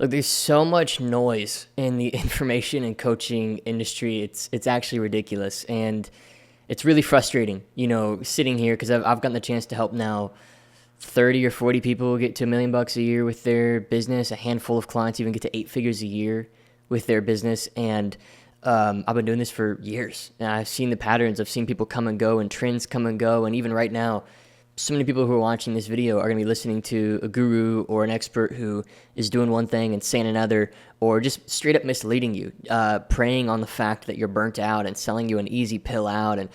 Look, there's so much noise in the information and coaching industry. It's actually ridiculous, and it's really frustrating. Sitting here because I've gotten the chance to help now 30 or 40 people get to $1 million a year with their business. A handful of clients even get to 8 figures a year with their business, and I've been doing this for years. And I've seen the patterns. I've seen people come and go, and trends come and go, and even right now, so many people who are watching this video are going to be listening to a guru or an expert who is doing one thing and saying another, or just straight up misleading you, preying on the fact that you're burnt out and selling you an easy pill out. And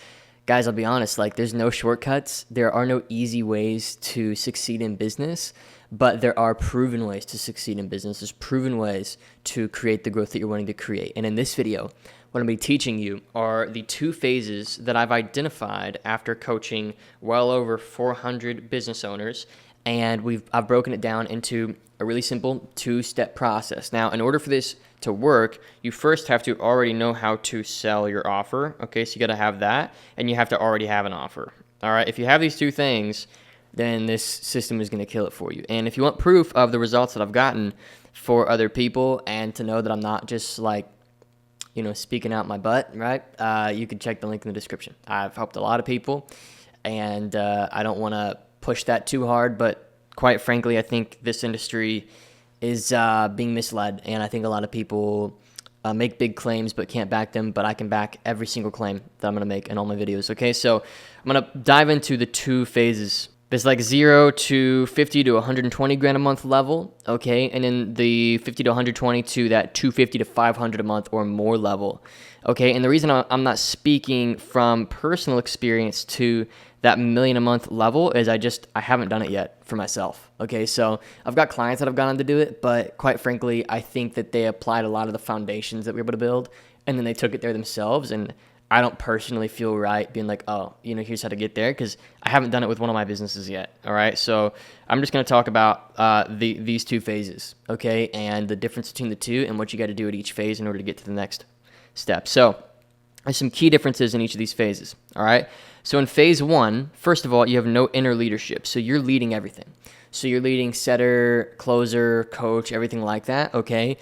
guys, I'll be honest, like, there's no shortcuts. There are no easy ways to succeed in business, but there are proven ways to succeed in business. There's proven ways to create the growth that you're wanting to create. And in this video, what I'm going to be teaching you are the 2 phases that I've identified after coaching well over 400 business owners. And I've broken it down into a really simple 2-step process. Now, in order for this to work, you first have to already know how to sell your offer. Okay, so you got to have that, and you have to already have an offer. All right, if you have these 2 things, then this system is going to kill it for you. And if you want proof of the results that I've gotten for other people, and to know that I'm not just like, speaking out my butt, right? You can check the link in the description. I've helped a lot of people, and I don't want to push that too hard, but quite frankly, I think this industry is being misled, and I think a lot of people make big claims but can't back them, but I can back every single claim that I'm going to make in all my videos, okay? So I'm going to dive into the 2 phases. There's like 0 to 50 to 120 grand a month level, okay? And then the 50 to 120 to that 250 to 500 a month or more level, okay? And the reason I'm not speaking from personal experience to that million a month level is I haven't done it yet for myself, okay? So I've got clients that have gone on to do it, but quite frankly, I think that they applied a lot of the foundations that we were able to build, and then they took it there themselves, and I don't personally feel right being like, oh, here's how to get there, because I haven't done it with one of my businesses yet, all right? So I'm just going to talk about these 2 phases, okay, and the difference between the 2 and what you got to do at each phase in order to get to the next step. So there's some key differences in each of these phases, all right? So in phase 1, first of all, you have no inner leadership, so you're leading everything. So you're leading setter, closer, coach, everything like that, okay?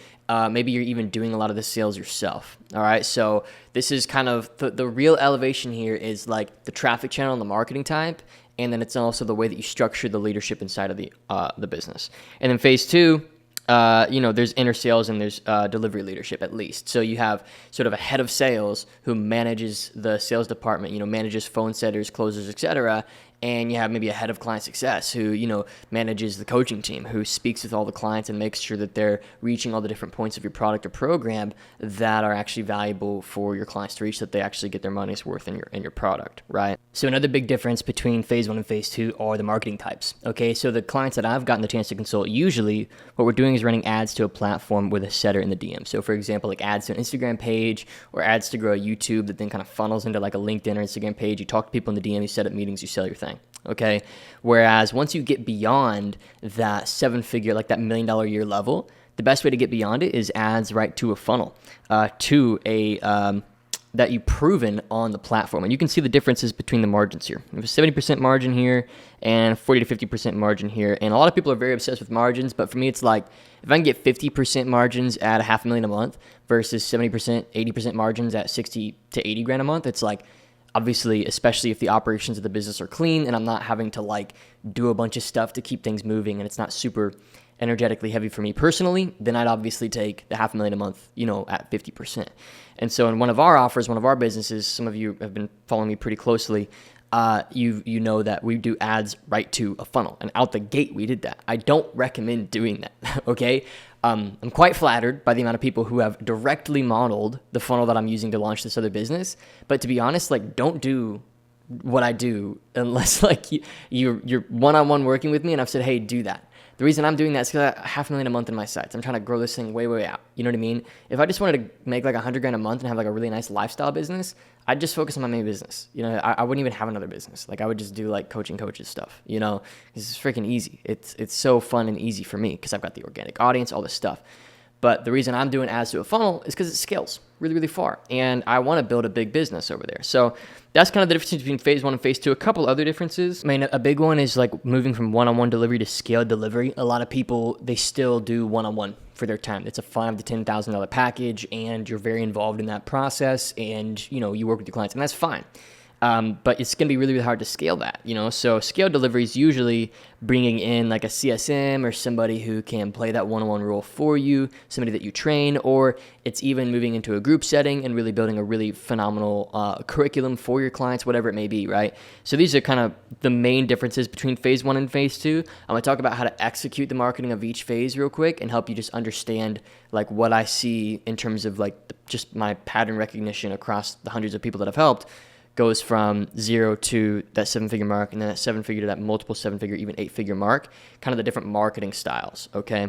Maybe you're even doing a lot of the sales yourself, all right? So this is kind of the real elevation here is like the traffic channel and the marketing type, and then it's also the way that you structure the leadership inside of the business. And then phase 2, there's inner sales and there's delivery leadership at least. So you have sort of a head of sales who manages the sales department, manages phone setters, closers, etc. And you have maybe a head of client success who, manages the coaching team, who speaks with all the clients and makes sure that they're reaching all the different points of your product or program that are actually valuable for your clients to reach, so that they actually get their money's worth in your product, right? So another big difference between phase 1 and phase 2 are the marketing types, okay? So the clients that I've gotten the chance to consult, usually what we're doing is running ads to a platform with a setter in the DM. So for example, like ads to an Instagram page or ads to grow a YouTube that then kind of funnels into like a LinkedIn or Instagram page. You talk to people in the DM, you set up meetings, you sell your thing. Okay. Whereas once you get beyond that 7-figure, like that $1 million a year level, the best way to get beyond it is ads right to a funnel, to a that you've proven on the platform. And you can see the differences between the margins here. We have a 70% margin here and 40 to 50% margin here. And a lot of people are very obsessed with margins, but for me, it's like if I can get 50% margins at $500,000 a month versus 70%, 80% margins at 60 to 80 grand a month, it's like, obviously, especially if the operations of the business are clean and I'm not having to like do a bunch of stuff to keep things moving and it's not super energetically heavy for me personally, then I'd obviously take the $500,000 a month, at 50%. And so in one of our offers, one of our businesses, some of you have been following me pretty closely, you know that we do ads right to a funnel, and out the gate we did that. I don't recommend doing that, okay? I'm quite flattered by the amount of people who have directly modeled the funnel that I'm using to launch this other business, but to be honest, like, don't do what I do unless like you're one-on-one working with me and I've said, hey, do that. The reason I'm doing that is because I have $500,000 a month in my sights. I'm trying to grow this thing way, way out. You know what I mean? If I just wanted to make like 100 grand a month and have like a really nice lifestyle business, I'd just focus on my main business. I wouldn't even have another business. Like I would just do like coaching coaches stuff, This is freaking easy. It's so fun and easy for me because I've got the organic audience, all this stuff. But the reason I'm doing ads to a funnel is because it scales really, really far. And I want to build a big business over there. So that's kind of the difference between phase 1 and phase 2. A couple other differences. I mean, a big one is like moving from one-on-one delivery to scaled delivery. A lot of people, they still do one-on-one for their time. It's a $5,000 to $10,000 package, and you're very involved in that process, and you work with your clients, and that's fine. But it's going to be really, really hard to scale that, So scaled delivery is usually bringing in like a CSM or somebody who can play that one-on-one role for you, somebody that you train, or it's even moving into a group setting and really building a really phenomenal curriculum for your clients, whatever it may be, right? So these are kind of the main differences between phase 1 and phase 2. I'm going to talk about how to execute the marketing of each phase real quick and help you just understand like what I see in terms of like just my pattern recognition across the hundreds of people that I've helped. Goes from 0 to that 7-figure mark, and then that 7-figure to that multiple 7-figure, even 8-figure mark, kind of the different marketing styles, okay?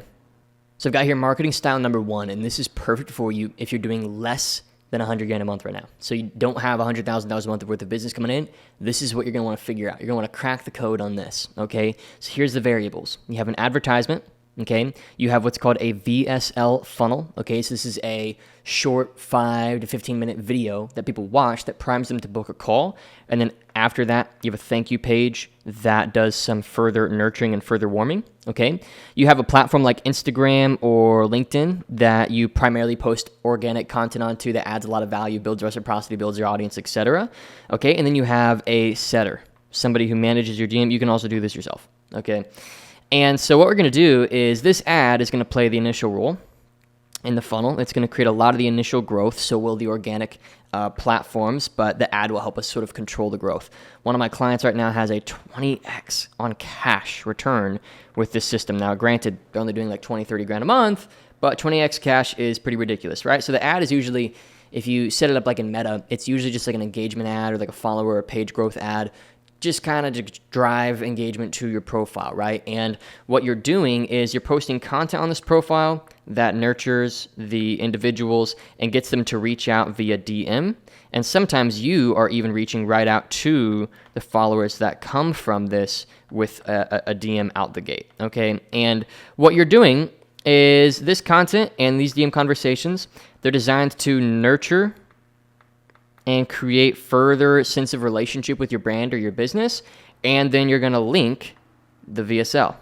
So I've got here marketing style number 1, and this is perfect for you if you're doing less than $100,000 a month right now. So you don't have $100,000 a month worth of business coming in. This is what you're gonna wanna figure out. You're gonna wanna crack the code on this, okay? So here's the variables. You have an advertisement, okay? You have what's called a VSL funnel, okay? So this is a short 5 to 15-minute video that people watch that primes them to book a call. And then after that, you have a thank you page that does some further nurturing and further warming, okay? You have a platform like Instagram or LinkedIn that you primarily post organic content onto that adds a lot of value, builds reciprocity, builds your audience, etc. Okay, and then you have a setter, somebody who manages your DM. You can also do this yourself, okay? And so what we're going to do is this ad is going to play the initial role in the funnel. It's going to create a lot of the initial growth, so will the organic platforms, but the ad will help us sort of control the growth. One of my clients right now has a 20x on cash return with this system. Now, granted, they're only doing like 20, 30 grand a month, but 20x cash is pretty ridiculous, right? So the ad is usually, if you set it up like in Meta, it's usually just like an engagement ad or like a follower or page growth ad, just kind of to drive engagement to your profile, right? And what you're doing is you're posting content on this profile that nurtures the individuals and gets them to reach out via DM. And sometimes you are even reaching right out to the followers that come from this with a DM out the gate, okay? And what you're doing is this content and these DM conversations, they're designed to nurture and create further sense of relationship with your brand or your business, and then you're going to link the VSL.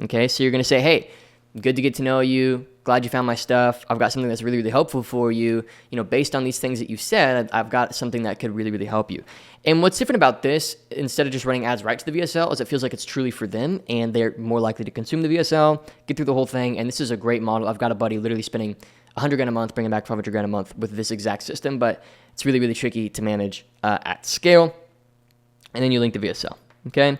Okay, so you're going to say, hey, good to get to know you. Glad you found my stuff. I've got something that's really, really helpful for you. Based on these things that you said, I've got something that could really, really help you. And what's different about this, instead of just running ads right to the VSL, is it feels like it's truly for them, and they're more likely to consume the VSL, get through the whole thing. And this is a great model. I've got a buddy literally spending $100,000 a month, bringing back $500,000 a month with this exact system, but it's really, really tricky to manage at scale. And then you link the VSL, okay?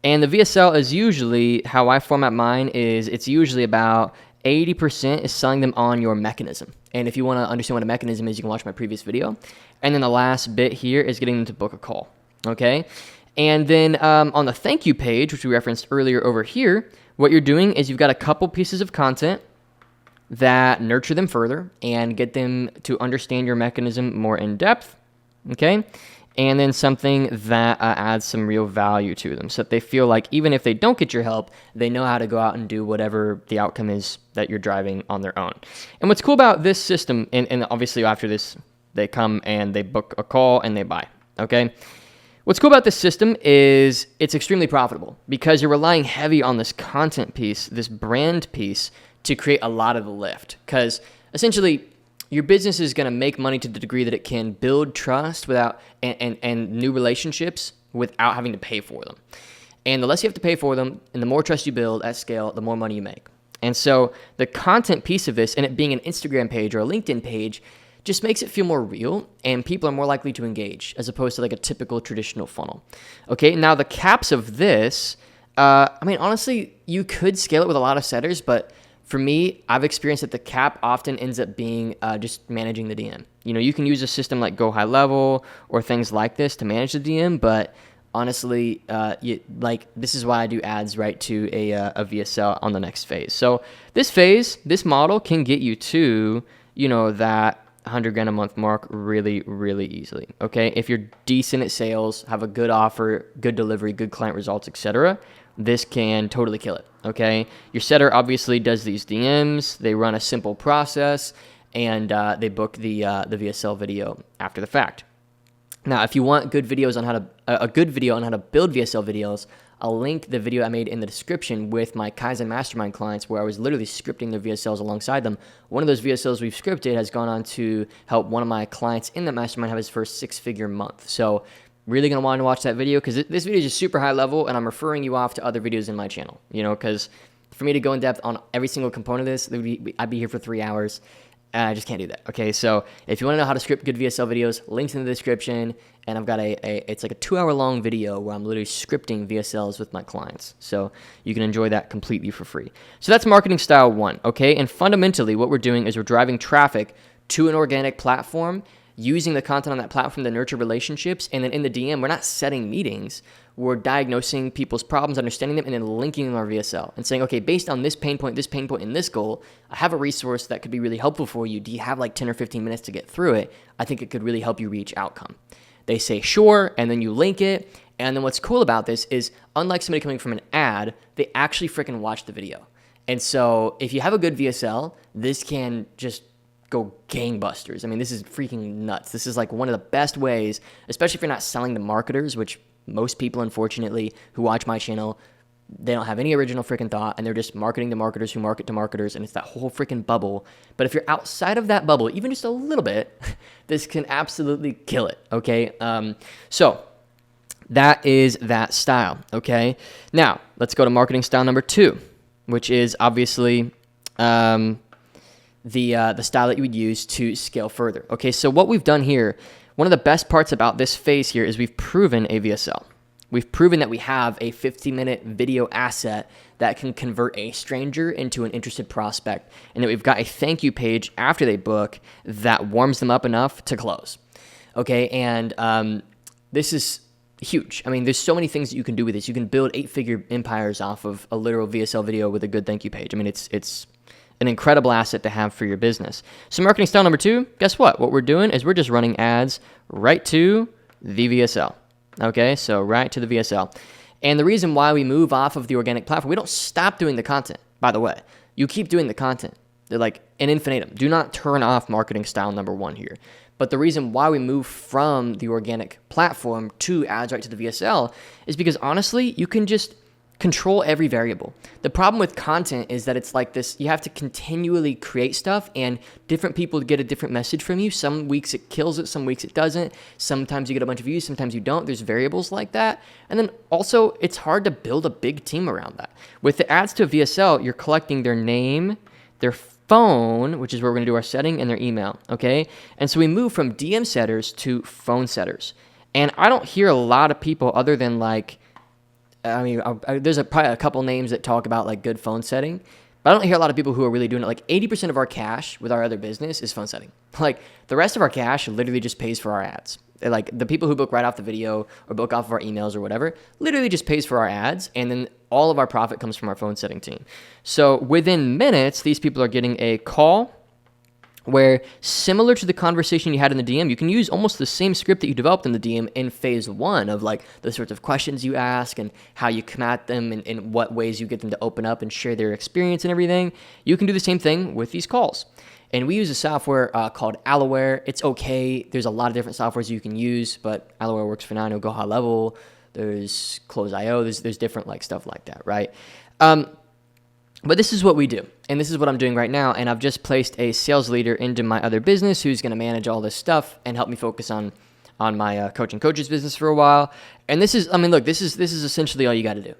And the VSL is usually, how I format mine is, it's usually about 80% is selling them on your mechanism. And if you want to understand what a mechanism is, you can watch my previous video. And then the last bit here is getting them to book a call, okay? And then on the thank you page, which we referenced earlier over here, what you're doing is you've got a couple pieces of content that nurture them further and get them to understand your mechanism more in depth, okay? And then something that adds some real value to them so that they feel like even if they don't get your help, they know how to go out and do whatever the outcome is that you're driving on their own. And what's cool about this system, and obviously after this, they come and they book a call and they buy, okay? What's cool about this system is it's extremely profitable because you're relying heavy on this content piece, this brand piece, to create a lot of the lift. Because essentially, your business is going to make money to the degree that it can build trust without and new relationships without having to pay for them. And the less you have to pay for them, and the more trust you build at scale, the more money you make. And so the content piece of this, and it being an Instagram page or a LinkedIn page, just makes it feel more real, and people are more likely to engage as opposed to like a typical traditional funnel. Okay, now the caps of this, honestly, you could scale it with a lot of setters, but for me, I've experienced that the cap often ends up being just managing the DM. You can use a system like Go High Level or things like this to manage the DM, but honestly, this is why I do ads right to a VSL on the next phase. So this model can get you to, that $100,000 a month mark really, really easily. Okay, if you're decent at sales, have a good offer, good delivery, good client results, etc., this can totally kill it, okay? Your setter obviously does these DMs, they run a simple process, and they book the VSL video after the fact. Now, if you want good videos on a good video on how to build VSL videos, I'll link the video I made in the description with my Kaizen Mastermind clients where I was literally scripting their VSLs alongside them. One of those VSLs we've scripted has gone on to help one of my clients in that mastermind have his first 6-figure month. So really going to want to watch that video because this video is just super high level, and I'm referring you off to other videos in my channel, because for me to go in depth on every single component of this, I'd be here for 3 hours. I just can't do that. Okay, so if you want to know how to script good VSL videos, links in the description, and I've got it's like a 2-hour-long video where I'm literally scripting VSLs with my clients, so you can enjoy that completely for free. So that's marketing style 1, okay? And fundamentally, what we're doing is we're driving traffic to an organic platform, using the content on that platform to nurture relationships, and then in the DM, we're not setting meetings. We're diagnosing people's problems, understanding them, and then linking them to our VSL and saying, okay, based on this pain point, and this goal, I have a resource that could be really helpful for you. Do you have like 10 or 15 minutes to get through it? I think it could really help you reach outcome. They say, sure, and then you link it. And then what's cool about this is, unlike somebody coming from an ad, they actually freaking watch the video. And so if you have a good VSL, this can just go gangbusters. I mean, this is freaking nuts. This is like one of the best ways, especially if you're not selling to marketers, which most people, unfortunately, who watch my channel, they don't have any original freaking thought, and they're just marketing to marketers who market to marketers, and it's that whole freaking bubble. But if you're outside of that bubble, even just a little bit, this can absolutely kill it, okay? So that is that style, okay? Now, let's go to marketing style number 2, which is obviously the style that you would use to scale further. Okay, so what we've done here, one of the best parts about this phase here is we've proven a VSL. We've proven that we have a 50-minute video asset that can convert a stranger into an interested prospect, and that we've got a thank you page after they book that warms them up enough to close. Okay, and this is huge. I mean, there's so many things that you can do with this. You can build 8-figure empires off of a literal VSL video with a good thank you page. I mean, it's an incredible asset to have for your business. So marketing style number 2, guess what? What we're doing is we're just running ads right to the VSL. Okay, so right to the VSL. And the reason why we move off of the organic platform, we don't stop doing the content, by the way. You keep doing the content. They're like an infinitum. Do not turn off marketing style number 1 here. But the reason why we move from the organic platform to ads right to the VSL is because honestly, you can just control every variable. The problem with content is that it's like this, you have to continually create stuff, and different people get a different message from you. Some weeks it kills it, some weeks it doesn't. Sometimes you get a bunch of views, sometimes you don't. There's variables like that. And then also, it's hard to build a big team around that. With the ads to a VSL, you're collecting their name, their phone, which is where we're going to do our setting, and their email, okay? And so we move from DM setters to phone setters. And I don't hear a lot of people other than like, I mean, there's probably a couple names that talk about like good phone setting, but I don't hear a lot of people who are really doing it. Like 80% of our cash with our other business is phone setting. Like the rest of our cash literally just pays for our ads. Like the people who book right off the video or book off of our emails or whatever, literally just pays for our ads. And then all of our profit comes from our phone setting team. So within minutes, these people are getting a call where, similar to the conversation you had in the DM, you can use almost the same script that you developed in the DM in phase 1 of like the sorts of questions you ask and how you come at them and in what ways you get them to open up and share their experience and everything. You can do the same thing with these calls. And we use a software called Alloware. It's okay. There's a lot of different softwares you can use, but Alloware works for now. No Go High Level. There's Close.io. There's different like stuff like that, right? But this is what we do, and this is what I'm doing right now, and I've just placed a sales leader into my other business who's going to manage all this stuff and help me focus on my coaching coaches business for a while. And this is, I mean, look, this is essentially all you got to do.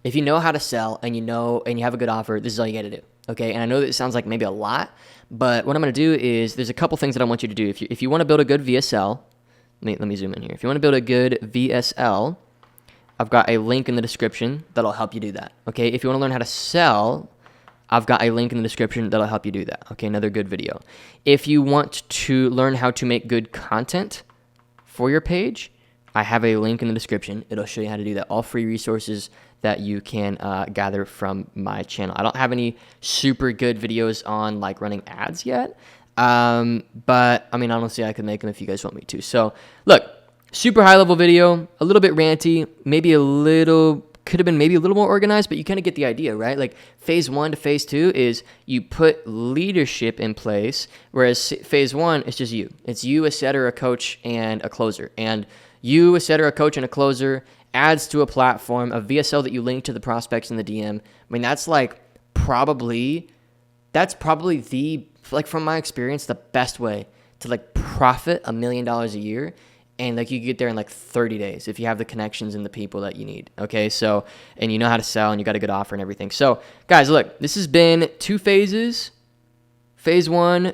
If you know how to sell and you have a good offer, this is all you got to do, okay? And I know that it sounds like maybe a lot, but what I'm going to do is there's a couple things that I want you to do. If you want to build a good VSL, let me zoom in here. If you want to build a good VSL, I've got a link in the description that'll help you do that, okay? If you want to learn how to sell, I've got a link in the description that'll help you do that. Okay, another good video. If you want to learn how to make good content for your page, I have a link in the description. It'll show you how to do that. All free resources that you can gather from my channel. I don't have any super good videos on like running ads yet, but I mean, honestly, I could make them if you guys want me to. So look, super high level video, a little bit ranty, maybe a little could have been maybe a little more organized, but you kind of get the idea, right? Like phase 1 to phase 2 is you put leadership in place, whereas phase 1 is just you. It's you, a setter, a coach, and a closer. And you, a setter, a coach, and a closer adds to a platform, a VSL that you link to the prospects in the DM. I mean, that's probably the, like, from my experience, the best way to like profit $1 million a year. And like you get there in like 30 days if you have the connections and the people that you need. Okay, so, and you know how to sell and you got a good offer and everything. So guys, look, this has been 2 phases. Phase 1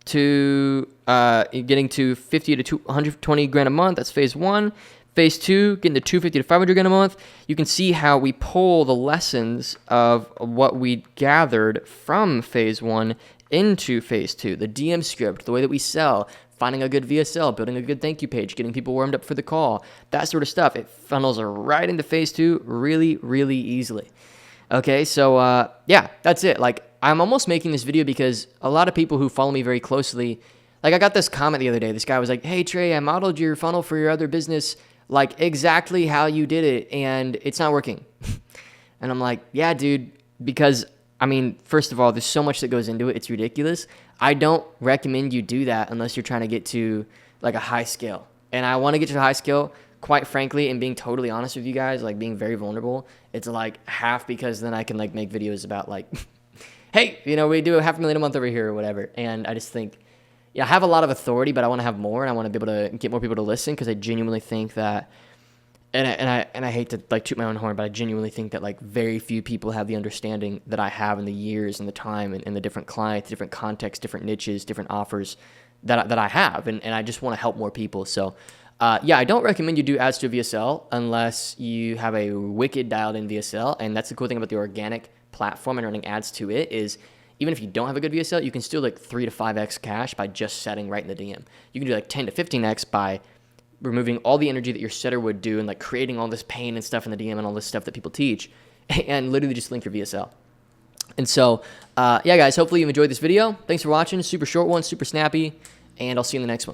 to getting to 50 to 120 grand a month. That's phase 1. Phase 2, getting to 250 to 500 grand a month. You can see how we pull the lessons of what we gathered from phase 1 into phase 2. The DM script, the way that we sell, finding a good VSL, building a good thank you page, getting people warmed up for the call, that sort of stuff. It funnels right into phase 2 really, really easily. Okay, so yeah, that's it. Like, I'm almost making this video because a lot of people who follow me very closely, like, I got this comment the other day. This guy was like, hey, Trey, I modeled your funnel for your other business, like exactly how you did it, and it's not working. And I'm like, yeah, dude, because, I mean, first of all, there's so much that goes into it. It's ridiculous. I don't recommend you do that unless you're trying to get to like a high scale. And I want to get to a high scale, quite frankly, and being totally honest with you guys, like being very vulnerable. It's like half because then I can like make videos about like, hey, you know, we do $500,000 a month over here or whatever. And I just think, yeah, I have a lot of authority, but I want to have more, and I want to be able to get more people to listen, because I genuinely think that, and I hate to like toot my own horn, but I genuinely think that like very few people have the understanding that I have in the years and the time and the different clients, different contexts, different niches, different offers that I have, and I just want to help more people. So yeah, I don't recommend you do ads to a VSL unless you have a wicked dialed in VSL, and that's the cool thing about the organic platform and running ads to it is, even if you don't have a good VSL, you can still like 3 to 5x cash by just setting right in the DM. You can do like 10 to 15x by removing all the energy that your setter would do and like creating all this pain and stuff in the DM and all this stuff that people teach, and literally just link your VSL. And so, yeah, guys, hopefully you enjoyed this video. Thanks for watching. Super short one, super snappy, and I'll see you in the next one.